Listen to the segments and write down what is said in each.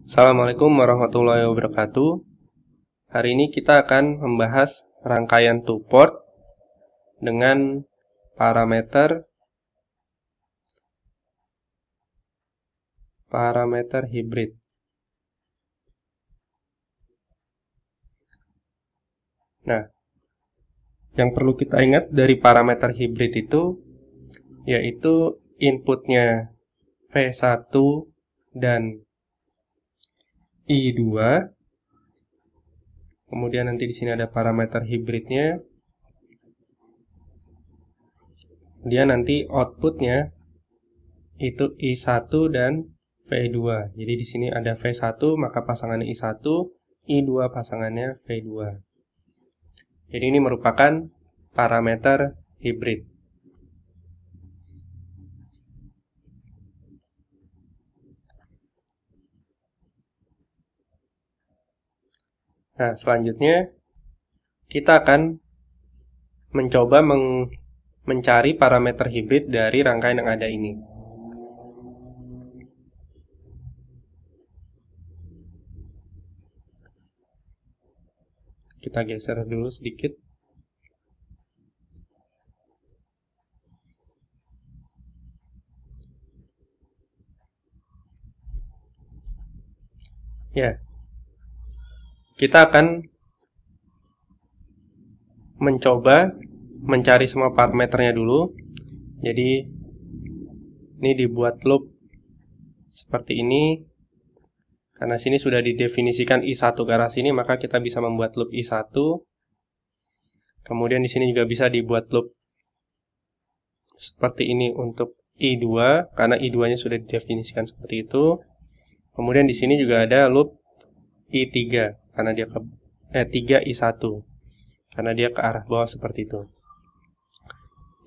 Assalamualaikum warahmatullahi wabarakatuh. Hari ini kita akan membahas rangkaian two-port dengan parameter hibrid. Nah, yang perlu kita ingat dari parameter hibrid itu yaitu inputnya V1 dan I2. Kemudian nanti di sini ada parameter hibridnya. Dia nanti outputnya itu I1 dan V2. Jadi di sini ada V1 maka pasangannya I1, I2 pasangannya V2. Jadi ini merupakan parameter hibrid. Nah, selanjutnya kita akan mencoba mencari parameter hibrid dari rangkaian yang ada ini. Kita geser dulu sedikit. Ya, kita akan mencoba mencari semua parameternya dulu. Jadi ini dibuat loop seperti ini. Karena sini sudah didefinisikan I1 ke arah sini, maka kita bisa membuat loop I1. Kemudian di sini juga bisa dibuat loop seperti ini untuk I2, karena I2-nya sudah didefinisikan seperti itu. Kemudian di sini juga ada loop I3, karena dia ke 3I1, karena dia ke arah bawah seperti itu.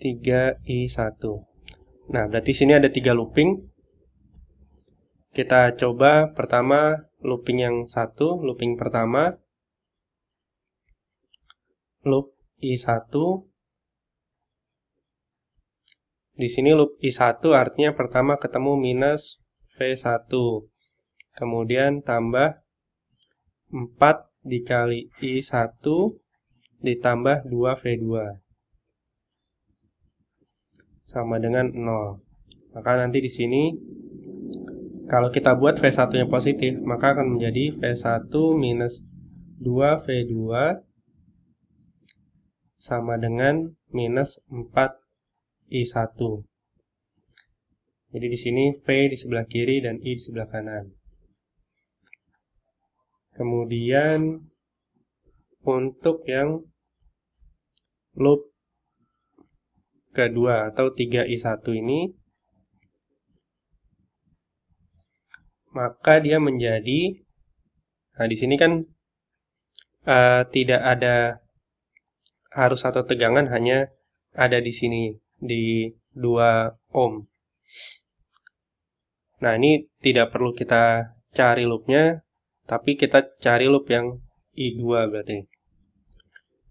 3I1. Nah, berarti sini ada 3 looping. Kita coba pertama looping yang satu, looping pertama, loop I1. Di sini loop I1 artinya pertama ketemu minus V1. Kemudian tambah 4 dikali I1 ditambah 2V2. Sama dengan 0. Maka nanti di sini kalau kita buat V1-nya positif, maka akan menjadi V1 minus 2V2 sama dengan minus 4I1. Jadi di sini V di sebelah kiri dan I di sebelah kanan. Kemudian untuk yang loop kedua atau 3I1 ini, maka dia menjadi, nah di sini kan tidak ada arus atau tegangan, hanya ada di sini di 2 ohm. Nah, ini tidak perlu kita cari loopnya, tapi kita cari loop yang I2 berarti.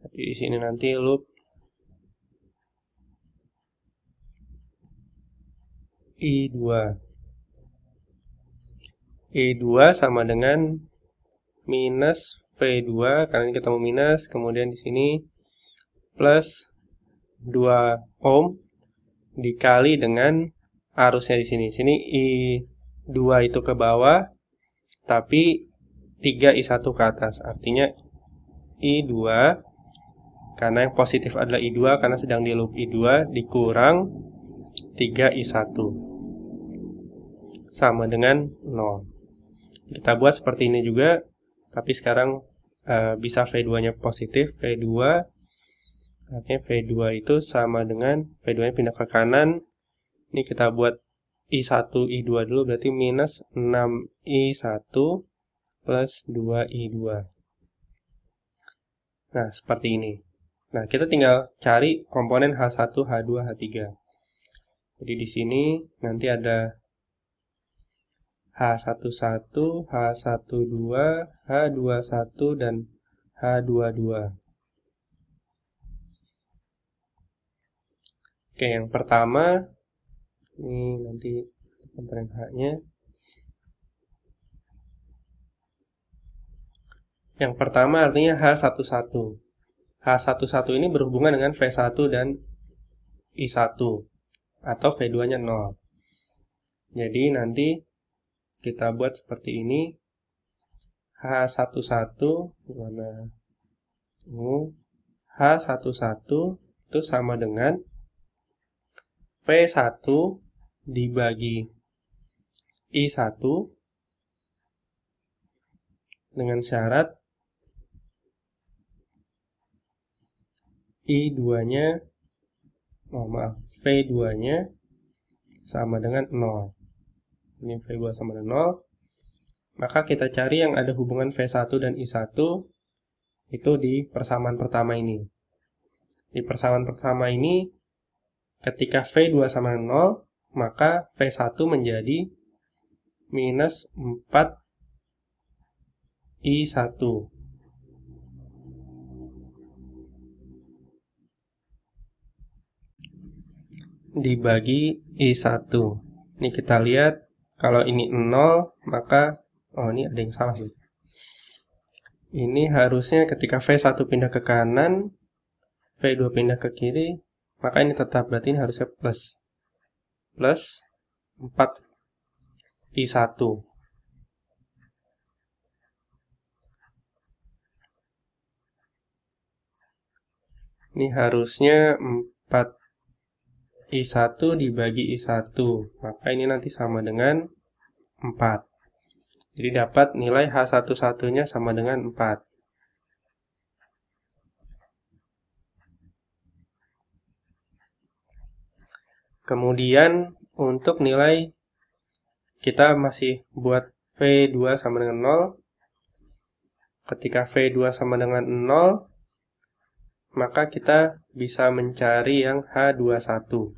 Jadi di sini nanti loop I2. I2 sama dengan minus V2, karena ini ketemu minus, kemudian di sini plus 2 ohm dikali dengan arusnya di sini. Sini I2 itu ke bawah, tapi 3I1 ke atas. Artinya I2, karena yang positif adalah I2 karena sedang di loop I2, dikurang 3I1 sama dengan 0. Kita buat seperti ini juga, tapi sekarang bisa V2-nya positif, V2 artinya V2 itu sama dengan V2-nya pindah ke kanan. Ini kita buat I1, I2 dulu, berarti minus 6I1 plus 2I2. Nah, seperti ini. Nah, kita tinggal cari komponen H1, H2, H3. Jadi di sini nanti ada H11, H12, H21, dan H22. Oke, yang pertama, ini nanti komponen H-nya. Yang pertama artinya H11. H11 ini berhubungan dengan V1 dan I1 atau V2-nya 0. Jadi nanti kita buat seperti ini. H11 mana? H11 itu sama dengan V1 dibagi I1 dengan syarat I2-nya, V2-nya sama dengan 0. Ini V2 sama dengan 0. Maka kita cari yang ada hubungan V1 dan I1 itu di persamaan pertama ini. Di persamaan pertama ini, ketika V2 sama dengan 0, maka V1 menjadi minus 4 I1. Dibagi I1. Ini kita lihat, kalau ini 0, maka, ini ada yang salah. Ini harusnya ketika V1 pindah ke kanan, V2 pindah ke kiri, maka ini tetap, berarti ini harusnya plus. Plus 4 I1. Ini harusnya 4 I1 dibagi I1, maka ini nanti sama dengan 4. Jadi dapat nilai H11-nya sama dengan 4. Kemudian untuk nilai, kita masih buat V2 sama dengan 0. Ketika V2 sama dengan 0, maka kita bisa mencari yang H21.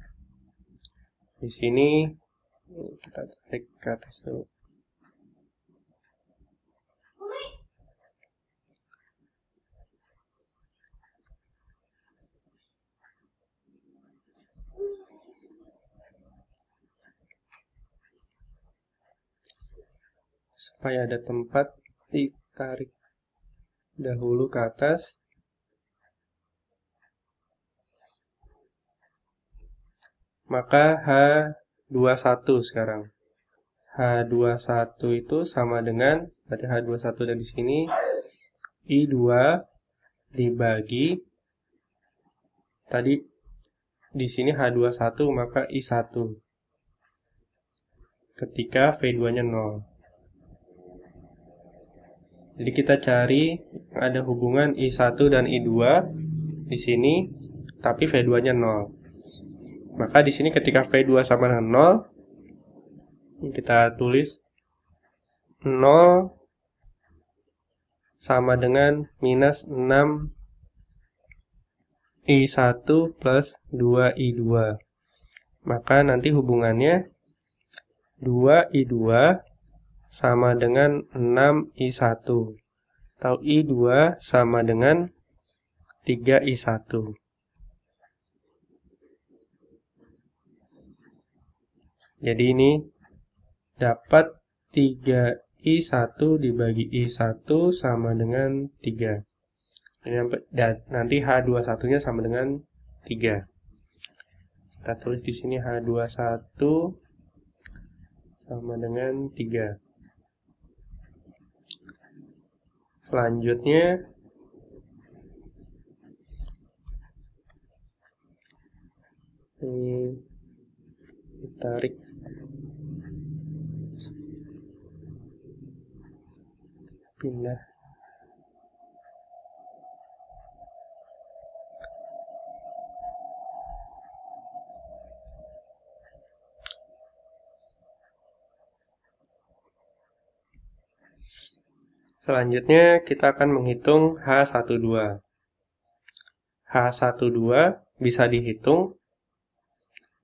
Di sini kita tarik ke atas dulu. Supaya ada tempat, ditarik dahulu ke atas. Maka H21 sekarang. H21 itu sama dengan, berarti H21 dari sini, I2 dibagi, tadi di sini H21, maka I1. Ketika V2-nya 0. Jadi kita cari ada hubungan I1 dan I2 di sini, tapi V2-nya 0. Maka di sini ketika V2 sama dengan 0, kita tulis 0 sama dengan minus 6 I1 plus 2 I2. Maka nanti hubungannya 2 I2 sama dengan 6 I1. Atau I2 sama dengan 3 I1. Jadi ini dapat 3I1 dibagi I1 sama dengan 3. Dan nanti H21-nya sama dengan 3. Kita tulis di sini H21 sama dengan 3. Selanjutnya ini ditarik pindah. Selanjutnya kita akan menghitung H12. H12 bisa dihitung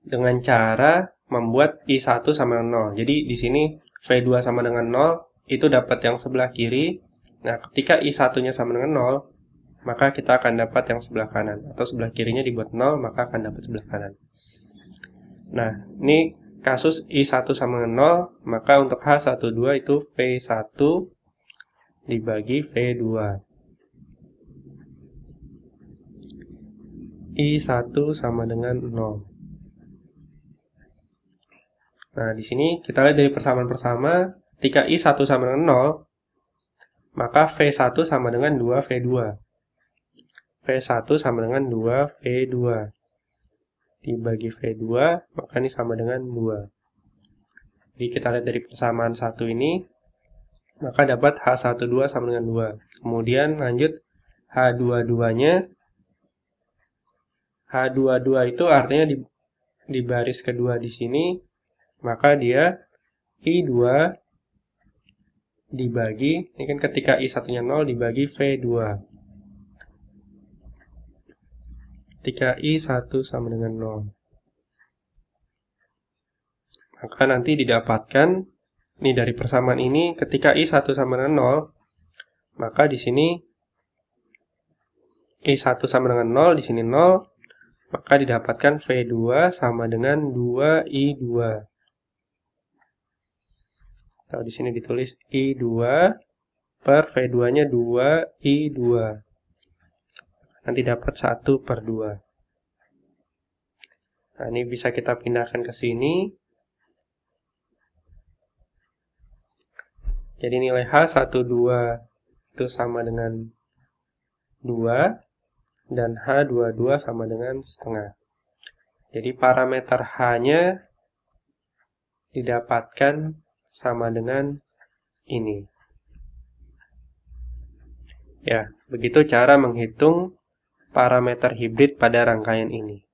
dengan cara membuat I1 sama dengan 0. Jadi di sini V2 sama dengan 0, itu dapat yang sebelah kiri. Nah, ketika I1-nya sama dengan 0, maka kita akan dapat yang sebelah kanan. Atau sebelah kirinya dibuat 0, maka akan dapat sebelah kanan. Nah, ini kasus I1 sama dengan 0, maka untuk H12 itu V1 dibagi V2. I1 sama dengan 0. Nah, di sini kita lihat dari persamaan pertama, ketika I1 sama dengan 0, maka V1 sama dengan 2V2. V1 sama dengan 2V2. Dibagi V2, maka ini sama dengan 2. Jadi kita lihat dari persamaan 1 ini, maka dapat H12 sama dengan 2. Kemudian lanjut H22-nya. H22 itu artinya di baris kedua di sini, maka dia I2 dibagi, ini kan ketika I1-nya 0 dibagi V2. Ketika I1 sama dengan 0. Maka nanti didapatkan, ini dari persamaan ini, ketika I1 sama dengan 0, maka di sini I1 sama dengan 0, di sini 0, maka didapatkan V2 sama dengan 2I2. Kalau di sini ditulis I2 per V2-nya 2I2. Nanti dapat 1/2. Nah, ini bisa kita pindahkan ke sini. Jadi nilai H12 itu sama dengan 2, dan H22 sama dengan setengah. Jadi parameter H-nya didapatkan sama dengan ini. Ya, begitu cara menghitung parameter hibrid pada rangkaian ini.